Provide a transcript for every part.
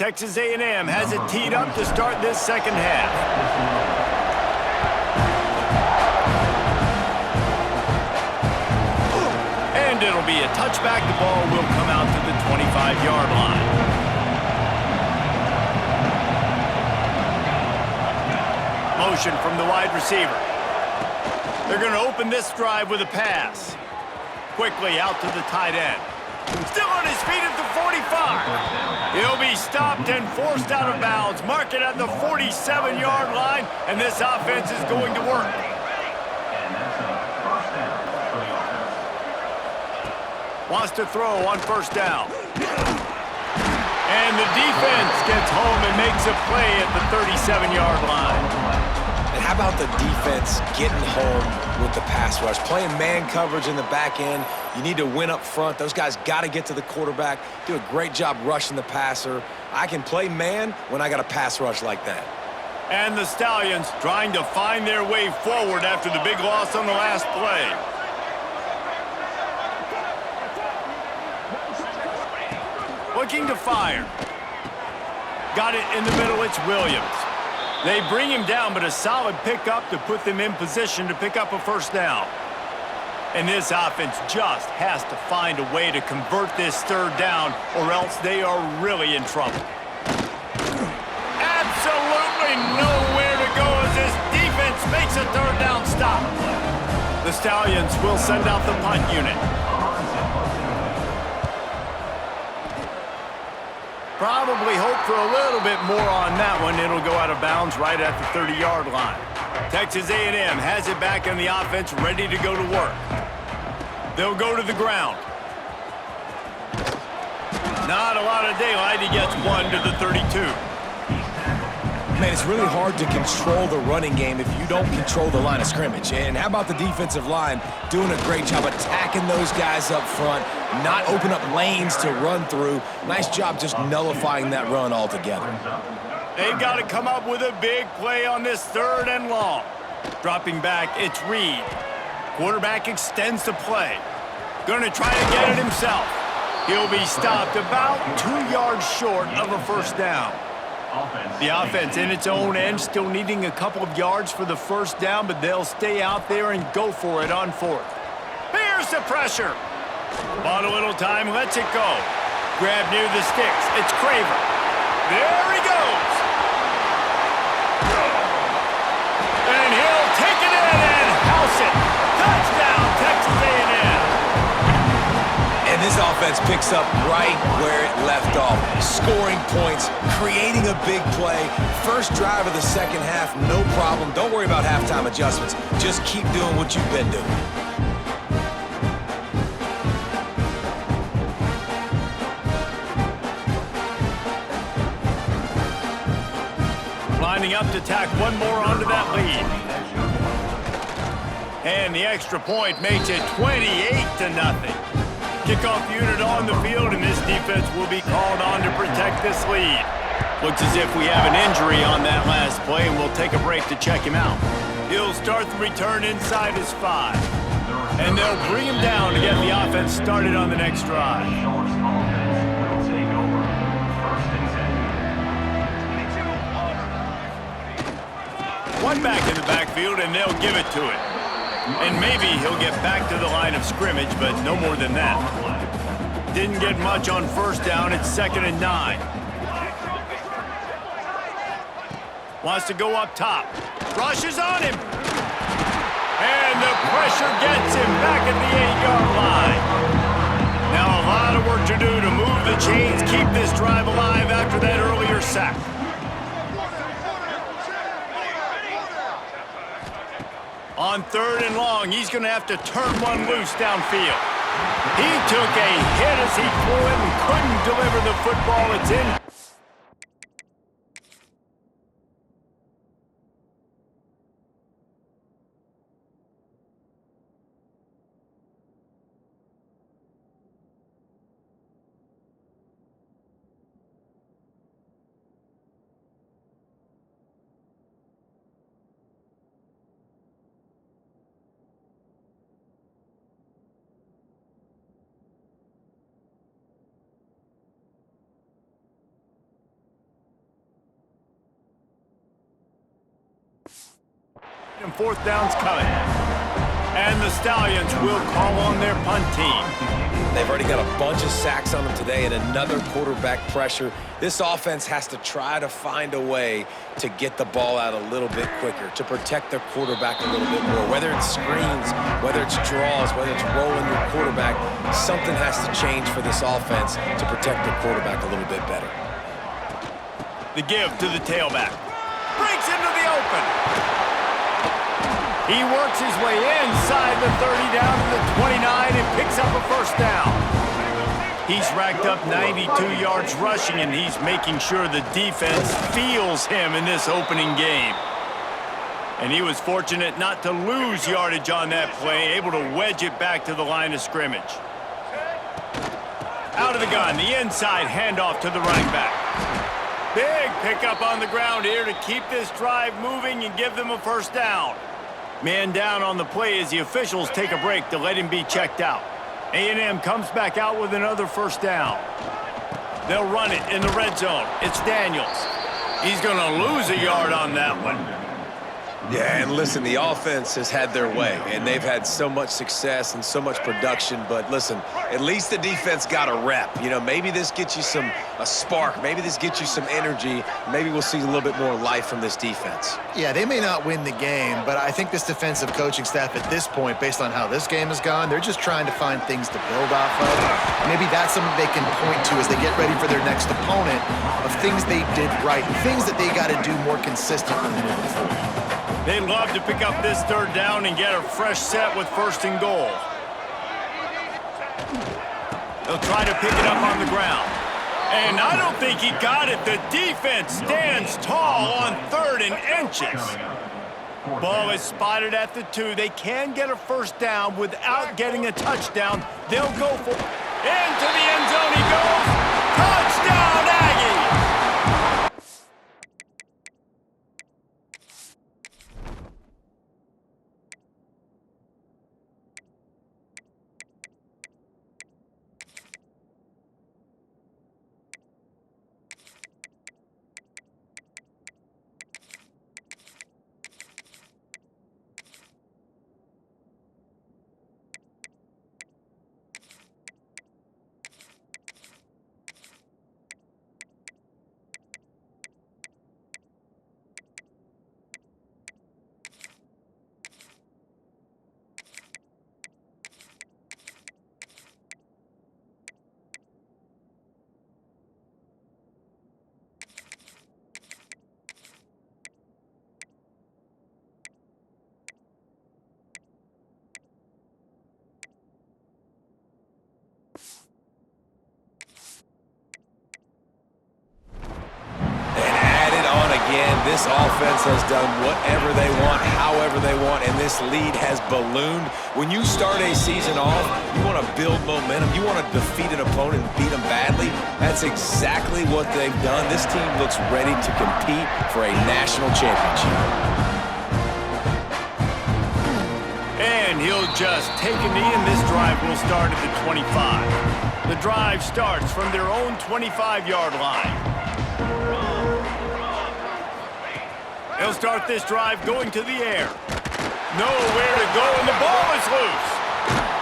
Texas A&M has it teed up to start this second half. And it'll be a touchback. The ball will come out to the 25-yard line. Motion from the wide receiver. They're going to open this drive with a pass. Quickly out to the tight end. Still on his feet at the 45. He'll be stopped and forced out of bounds. Mark it at the 47-yard line, and this offense is going to work. Wants to throw on first down. And the defense gets home and makes a play at the 37-yard line. And how about the defense getting home with the pass rush? Playing man coverage in the back end. You need to win up front. Those guys got to get to the quarterback. Do a great job rushing the passer. I can play man when I got a pass rush like that. And the Stallions trying to find their way forward after the big loss on the last play. Looking to fire. Got it in the middle. It's Williams. They bring him down, but a solid pickup to put them in position to pick up a first down. And this offense just has to find a way to convert this third down, or else they are really in trouble. Absolutely nowhere to go as this defense makes a third down stop. The Stallions will send out the punt unit. Probably hope for a little bit more on that one. It'll go out of bounds right at the 30-yard line. Texas A&M has it back on the offense, ready to go to work. They'll go to the ground. Not a lot of daylight. He gets one to the 32. Man, it's really hard to control the running game if you don't control the line of scrimmage. And how about the defensive line doing a great job attacking those guys up front, not open up lanes to run through. Nice job just nullifying that run altogether. They've got to come up with a big play on this third and long. Dropping back, it's Reed. Quarterback extends the play. Going to try to get it himself. He'll be stopped about 2 yards short of a first down. The offense in its own end still needing a couple of yards for the first down, but they'll stay out there and go for it on fourth. Here's the pressure. Bought a little time, lets it go. Grab near the sticks. It's Craver. There he goes. And he'll take it in and house it. Touchdown, Texas A&M. And this offense picks up right where it left off. Scoring points, creating a big play. First drive of the second half, no problem. Don't worry about halftime adjustments. Just keep doing what you've been doing. Lining up to tack one more onto that lead. And the extra point makes it 28-0. Kickoff unit on the field, and this defense will be called on to protect this lead. Looks as if we have an injury on that last play, and we'll take a break to check him out. He'll start the return inside his 5. And they'll bring him down to get the offense started on the next drive. One back in the backfield, and they'll give it to it. And maybe he'll get back to the line of scrimmage, but no more than that. Didn't get much on first down. It's 2nd and 9. Wants to go up top. Rushes on him. And the pressure gets him back at the 8-yard line. Now a lot of work to do to move the chains, keep this drive alive after that earlier sack. On 3rd and long, he's going to have to turn one loose downfield. He took a hit as he threw it and couldn't deliver the football. It's in. And fourth down's coming. And the Stallions will call on their punt team. They've already got a bunch of sacks on them today and another quarterback pressure. This offense has to try to find a way to get the ball out a little bit quicker, to protect their quarterback a little bit more. Whether it's screens, whether it's draws, whether it's rolling your quarterback, something has to change for this offense to protect their quarterback a little bit better. The give to the tailback. Breaks into the open. He works his way inside the 30 down to the 29 and picks up a first down. He's racked up 92 yards rushing, and he's making sure the defense feels him in this opening game. And he was fortunate not to lose yardage on that play, able to wedge it back to the line of scrimmage. Out of the gun, the inside handoff to the running back. Big pickup on the ground here to keep this drive moving and give them a first down. Man down on the play as the officials take a break to let him be checked out. A&M comes back out with another first down. They'll run it in the red zone. It's Daniels. He's going to lose a yard on that one. Yeah, and listen, the offense has had their way, and they've had so much success and so much production. But listen, at least the defense got a rep. You know, maybe this gets you a spark. Maybe this gets you some energy. Maybe we'll see a little bit more life from this defense. Yeah, they may not win the game, but I think this defensive coaching staff at this point, based on how this game has gone, they're just trying to find things to build off of. Maybe that's something they can point to as they get ready for their next opponent of things they did right, things that they got to do more consistently moving forward. They'd love to pick up this third down and get a fresh set with first and goal. They'll try to pick it up on the ground. And I don't think he got it. The defense stands tall on 3rd and inches. Ball is spotted at the 2. They can get a first down without getting a touchdown. They'll go for it. Into the end zone he goes. Touchdown, Aggies! This offense has done whatever they want, however they want, and this lead has ballooned. When you start a season off, you want to build momentum. You want to defeat an opponent and beat them badly. That's exactly what they've done. This team looks ready to compete for a national championship. And he'll just take a knee, and this drive will start at the 25. The drive starts from their own 25-yard line. He'll start this drive going to the air. Nowhere to go, and the ball is loose.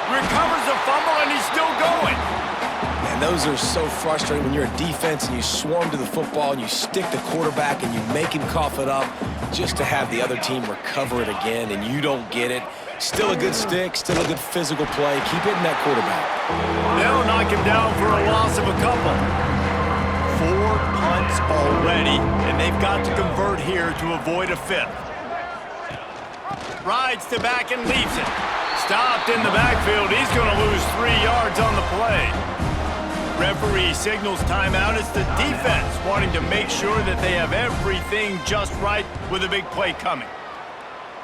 Recovers the fumble, and he's still going. And those are so frustrating when you're a defense and you swarm to the football and you stick the quarterback and you make him cough it up just to have the other team recover it again, and you don't get it. Still a good stick, still a good physical play. Keep hitting that quarterback. They'll knock him down for a loss of a couple. 4 punts already, and they've got to convert here to avoid a 5th. Rides to back and leaves it. Stopped in the backfield. He's going to lose 3 yards on the play. Referee signals timeout. It's the defense wanting to make sure that they have everything just right with a big play coming.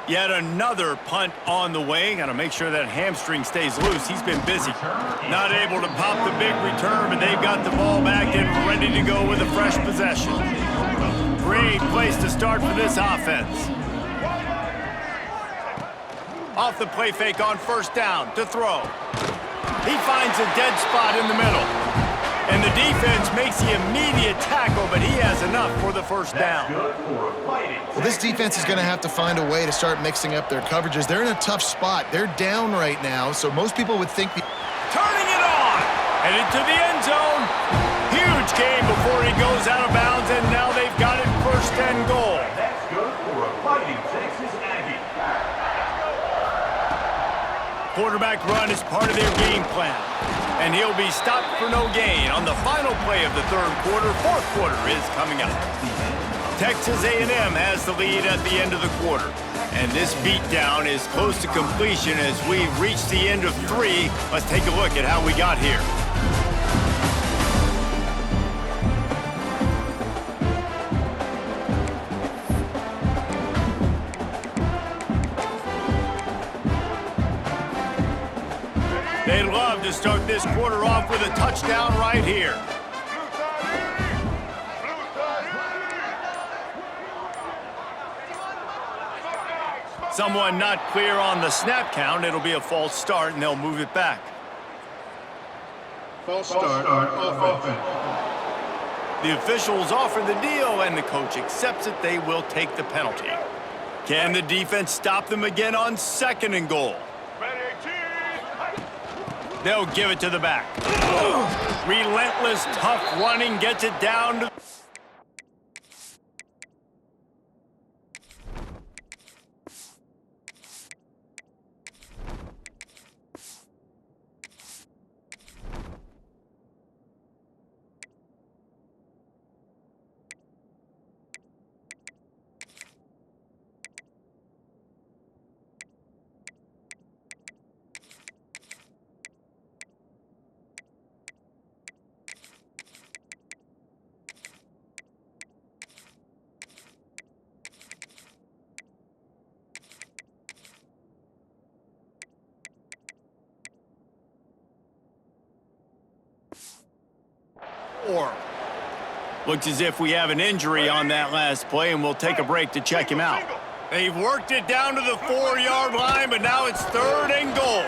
Yet another punt on the way. Got to make sure that hamstring stays loose. He's been busy. Not able to pop the big return, but they've got the ball back and ready to go with a fresh possession. Great place to start for this offense. Off the play fake on first down to throw. He finds a dead spot in the middle. And the defense makes the immediate tackle, but he has enough for the first down. Well, this defense is going to have to find a way to start mixing up their coverages. They're in a tough spot. They're down right now, so most people would think... Turning it on! Headed to the end zone. Huge game before he goes out of bounds, and now they've got it first and goal. That's good for a Fighting Texas Aggie. Quarterback run is part of their game plan, and he'll be stopped for no gain on the final play of the third quarter. Fourth quarter is coming up. Texas A&M has the lead at the end of the quarter, and this beatdown is close to completion as we've reached the end of 3. Let's take a look at how we got here. They'd love to start this quarter off with a touchdown right here. Someone not clear on the snap count. It'll be a false start, and they'll move it back. False start offense. The officials offer the deal, and the coach accepts it. They will take the penalty. Can the defense stop them again on second and goal? They'll give it to the back. Relentless, tough running gets it down to... Looks as if we have an injury on that last play, and we'll take a break to check him out. They've worked it down to the 4-yard line, but now it's third and goal.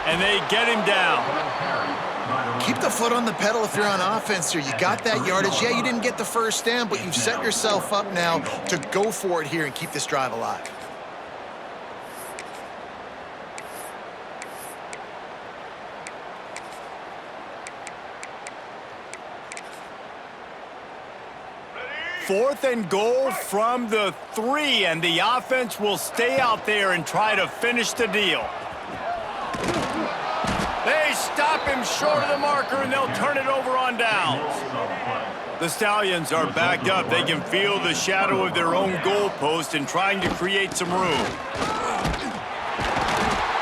And they get him down. Keep the foot on the pedal if you're on offense here. You got that yardage. Yeah, you didn't get the first down, but you've set yourself up now to go for it here and keep this drive alive. Fourth and goal from the 3, and the offense will stay out there and try to finish the deal. They stop him short of the marker, and they'll turn it over on downs. The Stallions are backed up. They can feel the shadow of their own goalpost and trying to create some room.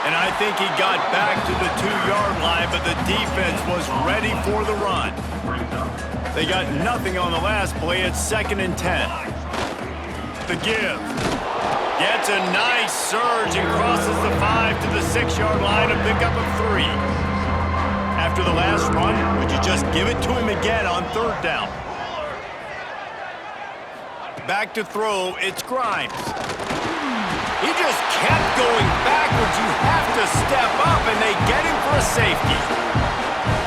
And I think he got back to the 2-yard line, but the defense was ready for the run. They got nothing on the last play. It's 2nd and 10. The give. Gets a nice surge and crosses the 5 to the 6-yard line, a pickup of 3. After the last run, would you just give it to him again on third down? Back to throw, it's Grimes. He just kept going backwards. You have to step up, and they get him for a safety.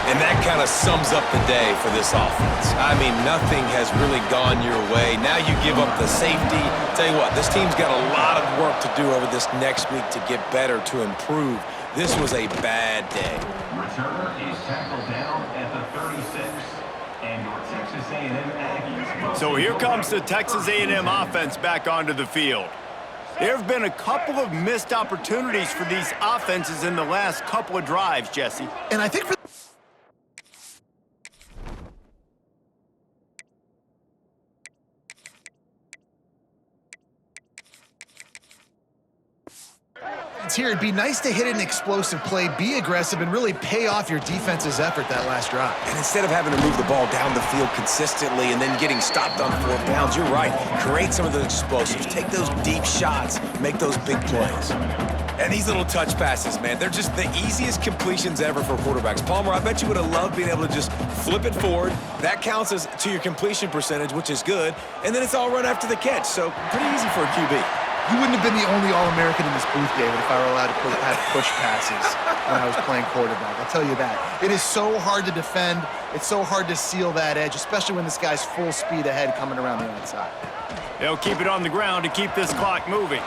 And that kind of sums up the day for this offense. I mean, nothing has really gone your way. Now you give up the safety. Tell you what, this team's got a lot of work to do over this next week to get better, to improve. This was a bad day. Returner is tackled down at the 36, and your Texas A&M Aggies. So here comes the Texas A&M offense back onto the field. There have been a couple of missed opportunities for these offenses in the last couple of drives, Jesse. And I think for here, it'd be nice to hit an explosive play, be aggressive, and really pay off your defense's effort that last drive. And instead of having to move the ball down the field consistently and then getting stopped on 4 downs, you're right. Create some of those explosives. Take those deep shots. Make those big plays. And these little touch passes, man, they're just the easiest completions ever for quarterbacks. Palmer, I bet you would have loved being able to just flip it forward. That counts as to your completion percentage, which is good. And then it's all run after the catch, so pretty easy for a QB. You wouldn't have been the only All-American in this booth, David, if I were allowed to have push passes when I was playing quarterback. I'll tell you that. It is so hard to defend. It's so hard to seal that edge, especially when this guy's full speed ahead coming around the outside. They'll keep it on the ground to keep this clock moving.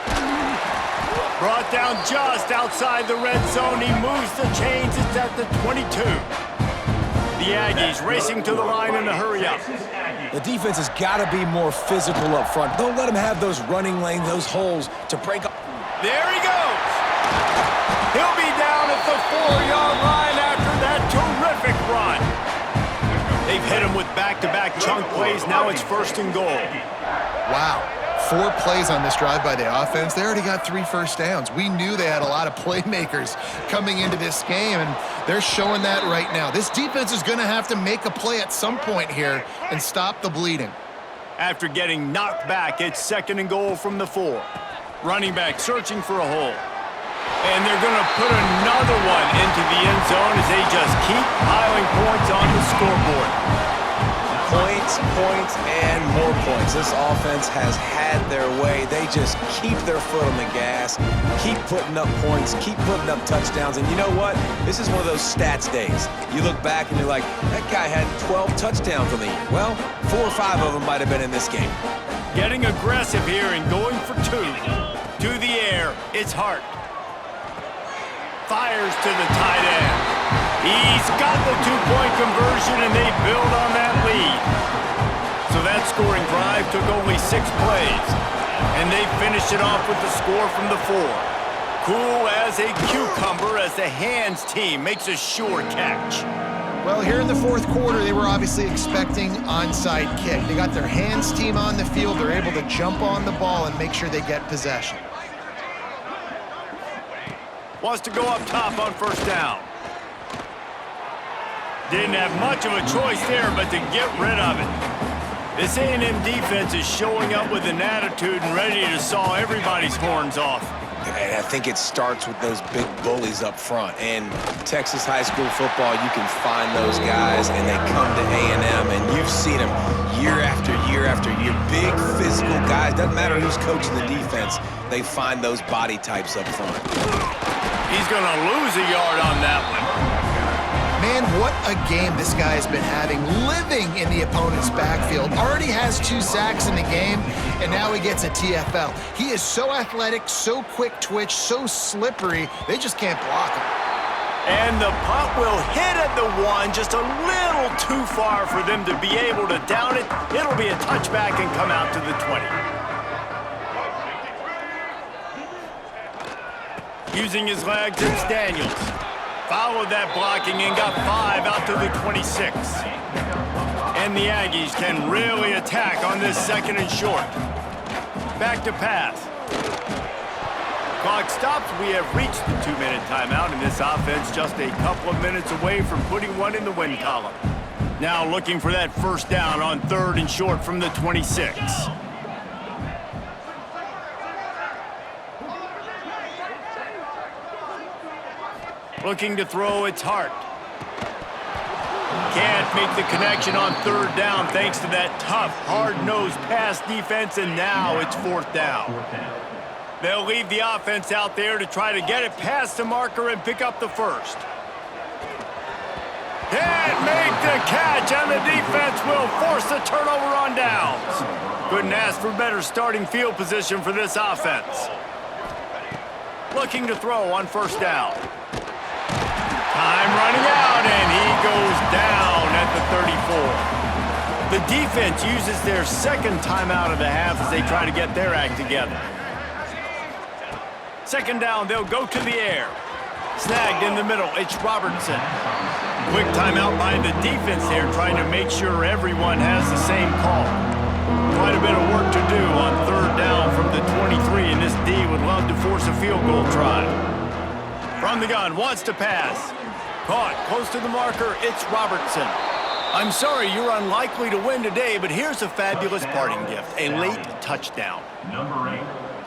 Brought down just outside the red zone. He moves the chains. It's at the 22. The Aggies racing to the line in a hurry-up. The defense has got to be more physical up front. Don't let them have those running lanes, those holes to break up. There he goes. He'll be down at the 4-yard line after that terrific run. They've hit him with back-to-back chunk plays. Now it's 1st and goal. Wow. 4 plays on this drive by the offense. They already got 3 first downs. We knew they had a lot of playmakers coming into this game, and they're showing that right now. This defense is going to have to make a play at some point here and stop the bleeding. After getting knocked back, it's 2nd and goal from the 4. Running back searching for a hole. And they're going to put another one into the end zone as they just keep piling points on the scoreboard. Points, and more points. This offense has had their way. They just keep their foot on the gas, keep putting up points, keep putting up touchdowns. And you know what? This is one of those stats days. You look back and you're like, that guy had 12 touchdowns on the year. Well, 4 or 5 of them might have been in this game. Getting aggressive here and going for 2. To the air, it's Hart. Fires to the tight end. He's got the 2-point conversion, and they build on that lead. So that scoring drive took only 6 plays, and they finished it off with the score from the 4. Cool as a cucumber as the hands team makes a sure catch. Well, here in the 4th quarter, they were obviously expecting onside kick. They got their hands team on the field. They're able to jump on the ball and make sure they get possession. Wants to go up top on 1st down. Didn't have much of a choice there, but to get rid of it. This A&M defense is showing up with an attitude and ready to saw everybody's horns off. And I think it starts with those big bullies up front. In Texas high school football, you can find those guys, and they come to A&M, and you've seen them year after year after year. Big physical guys. Doesn't matter who's coaching the defense. They find those body types up front. He's going to lose a yard on that one. Man, what a game this guy has been having, living in the opponent's backfield. Already has 2 sacks in the game, and now he gets a TFL. He is so athletic, so quick twitch, so slippery, they just can't block him. And the punt will hit at the 1, just a little too far for them to be able to down it. It'll be a touchback and come out to the 20. Using his legs, it's Daniels. Followed that blocking and got 5 out to the 26. And the Aggies can really attack on this 2nd and short. Back to pass. Clock stops. We have reached the 2-minute timeout, and this offense just a couple of minutes away from putting one in the win column. Now looking for that 1st down on 3rd and short from the 26. Looking to throw, it's Hart. Can't make the connection on 3rd down thanks to that tough, hard-nosed pass defense, and now it's 4th down. They'll leave the offense out there to try to get it past the marker and pick up the 1st. Can't make the catch, and the defense will force the turnover on downs. Couldn't ask for better starting field position for this offense. Looking to throw on 1st down. Time running out, and he goes down at the 34. The defense uses their 2nd timeout of the half as they try to get their act together. 2nd down, they'll go to the air. Snagged in the middle, it's Robertson. Quick timeout by the defense here, trying to make sure everyone has the same call. Quite a bit of work to do on 3rd down from the 23, and this D would love to force a field goal try. From the gun, wants to pass. Caught close to the marker, it's Robertson. I'm sorry you're unlikely to win today, but here's a fabulous parting gift, a late touchdown. Number 8.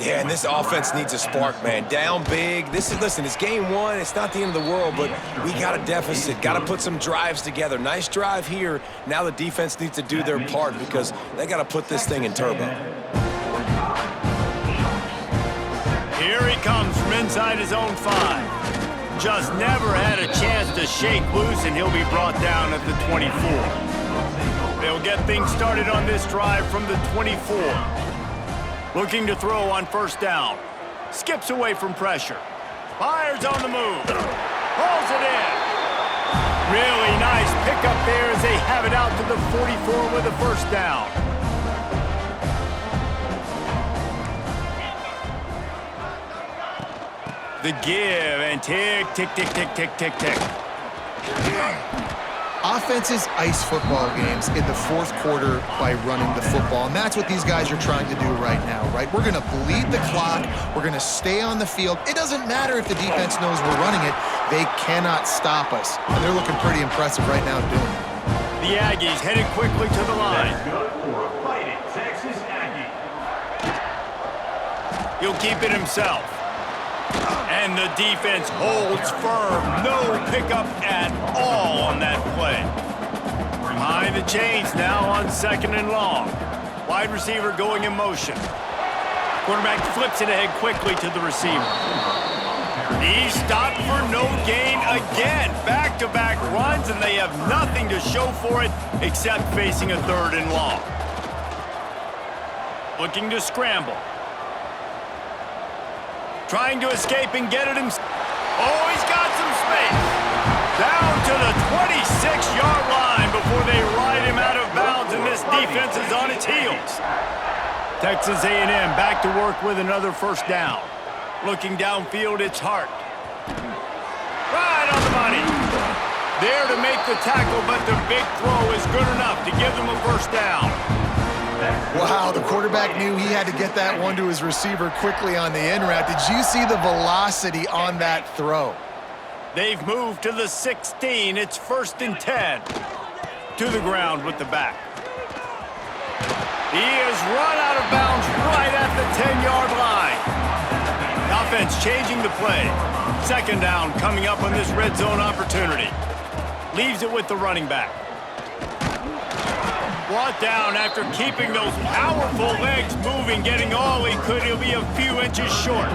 Yeah, and this offense needs a spark, man. Down big. Listen, it's game 1. It's not the end of the world, but we got a deficit. Got to put some drives together. Nice drive here. Now the defense needs to do their part because they got to put this thing in turbo. Here he comes from inside his own 5. Just never had a chance to shake loose, and he'll be brought down at the 24. They'll get things started on this drive from the 24. Looking to throw on first down. Skips away from pressure. Fires on the move. Pulls it in. Really nice pickup there as they have it out to the 44 with a first down. The give and tick, tick, tick, tick, tick, tick, tick. Offenses ice football games in the fourth quarter by running the football, and that's what these guys are trying to do right now, right? We're going to bleed the clock. We're going to stay on the field. It doesn't matter if the defense knows we're running it. They cannot stop us, and they're looking pretty impressive right now doing it. The Aggies headed quickly to the line. That's good for a fighting Texas Aggie. He'll keep it himself. And the defense holds firm. No pickup at all on that play. Behind the chains now on 2nd and long. Wide receiver going in motion. Quarterback flips it ahead quickly to the receiver. He's stopped for no gain again. Back-to-back runs, and they have nothing to show for it except facing a 3rd and long. Looking to scramble. Trying to escape and get it himself. Oh, he's got some space. Down to the 26-yard line before they ride him out of bounds, and this defense is on its heels. Texas A&M back to work with another first down. Looking downfield, it's Hart. Right on the money. There to make the tackle, but the big throw is good enough to give them a first down. Wow, the quarterback knew he had to get that one to his receiver quickly on the in route. Did you see the velocity on that throw? They've moved to the 16. It's 1st and 10. To the ground with the back. He is run out of bounds right at the 10-yard line. Offense changing the play. 2nd down coming up on this red zone opportunity. Leaves it with the running back. Brought down after keeping those powerful legs moving, getting all he could. He'll be a few inches short.